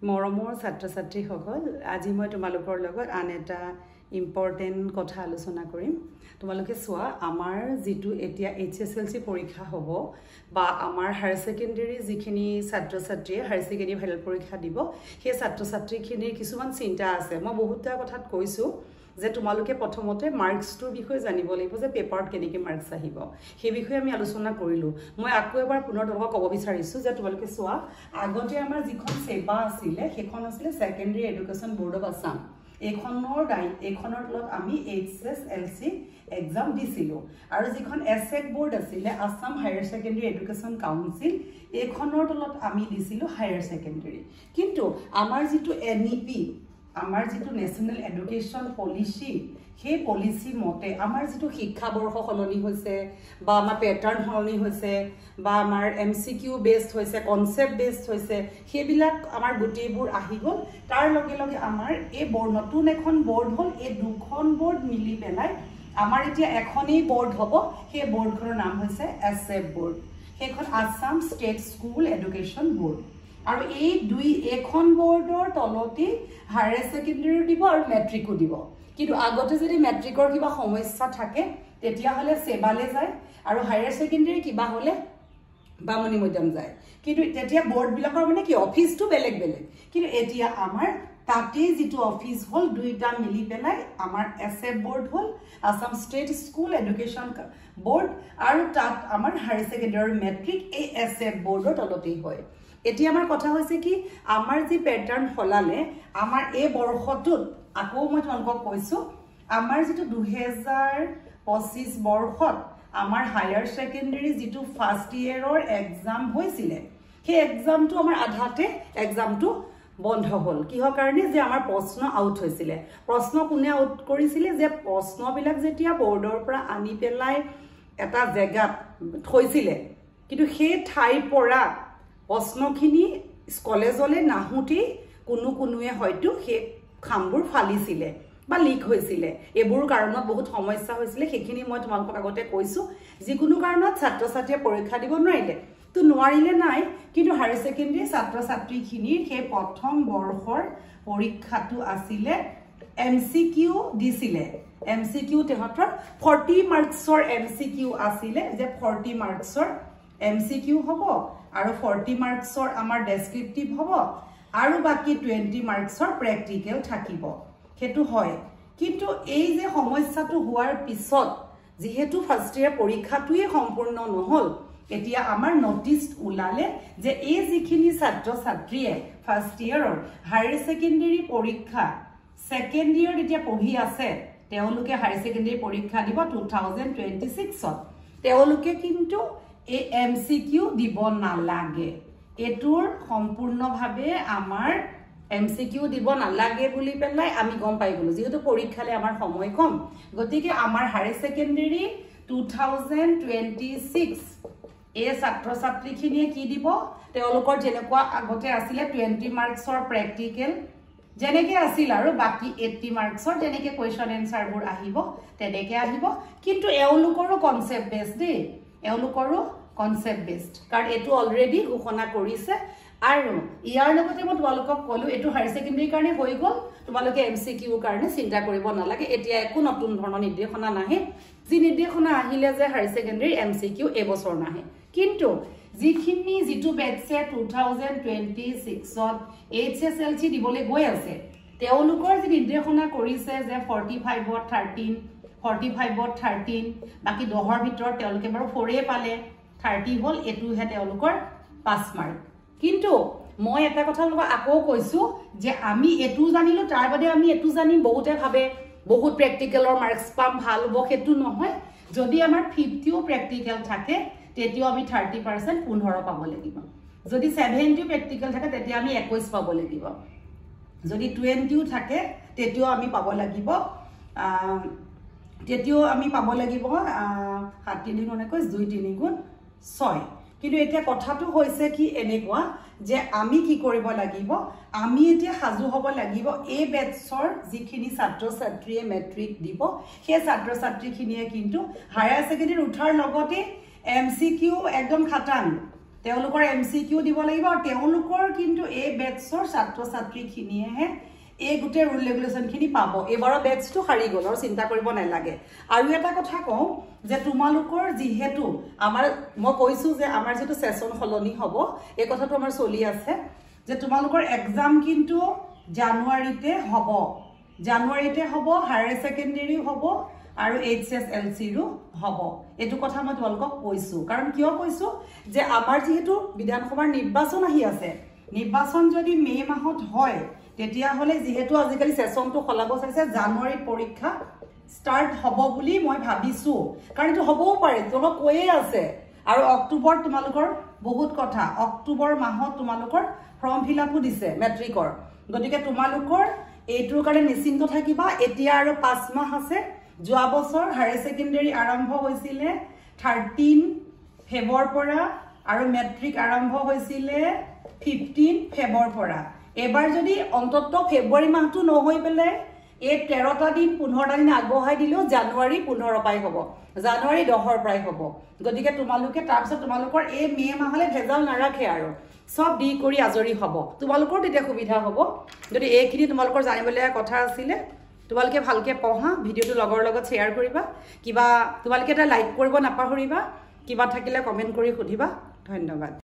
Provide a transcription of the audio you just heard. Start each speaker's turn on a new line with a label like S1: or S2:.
S1: মৰমৰ ছাত্ৰ-ছাত্ৰীসকল আজি মই তোমালোকৰ লগত আন এটা ইম্পৰ্টেণ্ট কথা আলোচনা কৰিম তোমালোকে চোৱা আমাৰ যেটো এতিয়া HSLC পৰীক্ষা হ'ব বা আমাৰ হায়াৰ সেকেন্ডাৰী যিখিনি ছাত্ৰ-ছাত্ৰী হায়াৰ সেকেন্ডাৰী ফাইনেল পৰীক্ষা দিব সেই ছাত্ৰ-ছাত্ৰীখিনিৰ কিছুমান চিন্তা আছে মই বহুতটা কথাত কৈছো যে তোমালোকে প্ৰথমতে মাৰ্কছটোৰ বিষয়ে জানিব লাগিব যে পেপাৰত কেনেকৈ মাৰ্কছ আহিব সেই বিষয়ে আমি আলোচনা কৰিলো মই আকৌ এবাৰ পুনৰ তোমাক ক'ব বিচাৰিছো যে তোমালোকে চোৱা আগতে আমাৰ যিখন সেবা আছিল সেইখন আছিল secondary education board of Assam এইখনৰ তলত আমি HSLC এক্সাম দিছিলো আৰু যিখন এসএক বোৰ্ড আছিল Assam higher secondary education council এইখনৰ তলত আমি দিছিলো হায়াৰ সেকেন্ডাৰী কিন্তু আমাৰ যেটো NEP আমাৰ যেটো ন্যাশনাল এডুকেশ্যন পলিসি সেই পলিসি মতে আমাৰ যেটো শিক্ষা বৰ্ষ সলনি হৈছে বা আমাৰ প্যাটাৰ্ন সলনি হৈছে বা আমাৰ MCQ বেসড হৈছে কনসেপ্ট বেসড হৈছে সেইবিলাক আমাৰ গুটেইবোৰ আহি গল তাৰ লগে লগে আমাৰ এই নতুন এখন বোৰ্ড হল এই দুখন বোৰ্ড মিলি পেলাই আমাৰ এতিয়া এখনেই বোৰ্ড হ'ব সেই বোৰ্ডখনৰ নাম হৈছে এসএফ বোৰ্ড সেইখন Assam state school education board আৰু এই এখন বোৰ্ডৰ তলতে হায়াৰ সেকেন্ডাৰী দিব আৰু মেট্ৰিকো দিব কিন্তু আগতে যদি মেট্ৰিকৰ কিবা সমস্যা থাকে তেতিয়া হলে সেবালে যায় আৰু হায়াৰ সেকেন্ডাৰী কিবা হলে বামনি মধ্যম যায় কিন্তু তেতিয়া বোৰ্ড বিলাকৰ মানে কি অফিসটো বেলেগ বেলেগ কিন্তু এতিয়া আমাৰ তাতে যেটো অফিস হল দুইটা মিলি পেলাই আমাৰ এসএফ বোৰ্ড হল Assam state school education board আৰু তাত আমাৰ হায়াৰ সেকেন্ডাৰী মেট্ৰিক এই এসএফ বোৰ্ডৰ তলতেই হয় এতিয়া আমাৰ কথা হৈছে কি আমাৰ যি প্যাটাৰ্ন হলালে আমাৰ এই বৰ্ষটোত আকৌ মই তোমালোকক কৈছো আমাৰ যেটো 2025 বৰ্ষত আমাৰ হায়াৰ সেকেন্ডাৰী যেটো ফাৰ্স্ট ইয়াৰৰ এক্সাম হৈছিল সেই এক্সামটো আমাৰ আধাতে এক্সামটো বন্ধ হল কিহৰ কাৰণে যে আমাৰ প্ৰশ্ন আউট হৈছিল প্ৰশ্ন কোনে আউট কৰিছিল যে প্ৰশ্নবিলাক যেতিয়া বৰ্ডৰ পৰা আনি পেলাই এটা জায়গাত থৈছিল কিন্তু সেই ঠাইৰ পৰা প্ৰশ্নখিনি কলেজলে নাহুতি কোনোৱে হয়তো সেই খামবোৰ ফালিছিলে বা লিক হৈছিলে এবোৰ কাৰণত বহুত সমস্যা হৈছিলে সেইখিনি মই তোমালোকক আগতে কৈছো যিকোনো কাৰণত ছাত্ৰ-ছাত্ৰীয়ে পৰীক্ষা দিব নোৱাৰিলে তো নোৱাৰিলে নাই কিন্তু হায়াৰ সেকেন্ডাৰী ছাত্ৰ-ছাত্ৰীখিনিৰ সেই প্ৰথম বৰ্ষৰ পৰীক্ষাটো আছিল MCQ দিছিলে MCQ তেহতৰ 40 মাৰ্কছৰ MCQ আছিল যে 40 মাৰ্কছৰ MCQ হ'ব আৰু 40 মাৰ্কছৰ আমাৰ ডেসক্ৰিপটিভ হ'ব আৰু বাকি 20 মাৰ্কছৰ প্ৰ্যাকটিক্যাল থাকিব হেতু হয় কিন্তু এই যে সমস্যাটো হোৱাৰ পিছত যেহেতু ফাৰ্স্ট ইয়াৰ পৰীক্ষাটোই সম্পূৰ্ণ নহল এতিয়া আমাৰ নোটিস উলালে যে এই যিখিনি ছাত্ৰ-ছাত্ৰীয়ে ফাৰ্স্ট ইয়াৰৰ হায়াৰ সেকেন্ডাৰী পৰীক্ষা সেকেন্ড ইয়াৰ এতিয়া পঢ়ি আছে তেওঁলোকে হায়াৰ সেকেন্ডাৰী পৰীক্ষা দিব 2026ত তেওঁলোকে কিন্তু এই MCQ দিব নালাগে এটোৰ সম্পূৰ্ণভাৱে আমাৰ MCQ দিব নালাগে বুলি পেলাই আমি গম পাই গলো যেহেতু পৰীক্ষালে আমাৰ সময় কম গতিকে আমাৰ হায়াৰ সেকেন্ডাৰী 2026 এই ছাত্ৰ-ছাত্ৰীখিনিয়ে কি দিব তেওঁলোকৰ যেনেকুৱা আগতে আছিল 20 মাৰ্কছৰ প্ৰ্যাকটিক্যাল যেনেকৈ আছিল আৰু বাকি 80 মাৰ্কছৰ যেনেকৈ কোৱেশ্চন এনসাৰবোৰ আহিব তেনেকৈ আহিব কিন্তু এওঁলোকৰো কনসেপ্ট বেসড দেই এওঁলোকৰো কনসেপ্ট বেসড কাৰণ এটো অলৰেডি ঘোষণা কৰিছে আৰু ইয়াৰ লগতে মই তোমালোকক কলো এটো হায়াৰ সেকেন্ডাৰী কাৰণে হৈ গল তোমালোকে MCQ কাৰণে চিন্তা কৰিব নালাগে এতিয়া একো নতুন ধৰণৰ নিৰ্দেশনা নাহে যি নিৰ্দেশনা আহিলে যে হায়াৰ সেকেন্ডাৰী MCQ এবছৰ নাহে কিন্তু যিখিনি যেটো বেটছে 2026ত HSLC দিবলৈ গৈ আছে তেওঁলোকৰ যি নিৰ্দেশনা কৰিছে যে 45ত 13 45ত 13 বাকি 10ৰ ভিতৰত তেওঁলোকে বাৰু 4 পালে 30 হল এটোহে তেওঁলোকৰ 5 মাৰ্ক কিন্তু মই এটা কথা আকৌ কৈছো যে আমি এটো জানিলো তাৰ বাদে আমি এটো জানি বহুতে ভাবে বহুত প্ৰ্যাকটিক্যালৰ মাৰ্কস পাম ভাল হ'ব হেতু নহয় যদি আমাৰ 50ও প্ৰ্যাকটিক্যাল থাকে তেতিয়াও আমি 30% 15 পাব লাগিব যদি 70 প্ৰ্যাকটিক্যাল থাকে তেতিয়া আমি 21 পাব লাগিব যদি 20ও থাকে তেতিয়াও আমি পাব লাগিব 7 3 গুণ 21 2 3 গুণ 6 কিন্তু এতিয়া কথাটো হৈছে কি এনেকুৱা যে আমি কি কৰিব লাগিব আমি এতিয়া হাজু হ'ব লাগিব এই বেটছৰ যিখিনি ছাত্ৰ-ছাত্ৰীয়ে মেট্ৰিক দিব সেই ছাত্ৰ-ছাত্ৰীখিনিয়ে কিন্তু হায়াৰ সেকেন্ডাৰী উঠাৰ লগতে MCQ একদম খাটাং তেওঁলোকৰ MCQ দিব লাগিব আৰু তেওঁলোকৰ কিন্তু এই বেটছৰ ছাত্ৰ ছাত্ৰীখিনিয়েহে এই গোটেই ৰুল ৰেগুলেশ্যনখিনি পাব এবাৰৰ বেটছটো হাৰি গ'ল আৰু চিন্তা কৰিব নালাগে আৰু এটা কথা কওঁ যে তোমালোকৰ যিহেতু আমাৰ মই কৈছোঁ যে আমাৰ যিটো ছেছন সলনি হ'ব এই কথাটো আমাৰ চলি আছে যে তোমালোকৰ এক্সাম কিন্তু জানুৱাৰীতে হ'ব হায়াৰ ছেকেণ্ডেৰীও হ'ব আৰু HSLCৰো হ'ব এইটো কথা মই তোমালোকক কৈছোঁ কাৰণ কিয় কৈছোঁ যে আমাৰ যিহেতু বিধানসভাৰ নিৰ্বাচন আহি আছে নিৰ্বাচন যদি মে মাহত হয় তেতিয়াহ'লে যিহেতু আজিকালি ছেছনটো সলাব চাইছে জানুৱাৰীত পৰীক্ষা ষ্টাৰ্ট হ'ব বুলি মই ভাবিছোঁ কাৰণ এইটো হ'বও পাৰে তোমালোক কৈয়ে আছে আৰু অক্টোবৰ তোমালোকৰ বহুত কথা অক্টোবৰ মাহত তোমালোকৰ ফৰ্ম ফিল আপো দিছে মেট্ৰিকৰ গতিকে তোমালোকৰ এইটোৰ কাৰণে নিশ্চিন্ত থাকিবা এতিয়া আৰু 5 মাহ আছে যোৱা বছৰ হায়াৰ ছেকেণ্ডেৰী আৰম্ভ হৈছিলে 13 ফেব্ৰুৱাৰীৰ পৰা আৰু মেট্ৰিক আৰম্ভ হৈছিলে 15 ফেব্ৰুৱাৰীৰ পৰা এবাৰ যদি অন্তত ফেব্ৰুৱাৰী মাহটো নহৈ পেলাই এই 13টা দিন 15টা দিন আগবঢ়াই দিলেও জানুৱাৰী 15 পৰাই হ'ব জানুৱাৰী 10ৰ পৰাই হ'ব গতিকে তোমালোকে তাৰপিছত তোমালোকৰ এই মে মাহলৈ ভেজাল নাৰাখে আৰু সব দি কৰি আজৰি হ'ব তোমালোকৰ তেতিয়া সুবিধা হ'ব যদি এইখিনি তোমালোকৰ জানিবলগীয়া কথা আছিলে তোমালোকে ভালকে পঢ়া ভিডিঅ'টো লগৰ লগত শ্বেয়াৰ কৰিবা কিবা তোমালোকে এটা লাইক কৰিব নাপাহৰিবা কিবা থাকিলে কমেন্ট কৰি সুধিবা ধন্যবাদ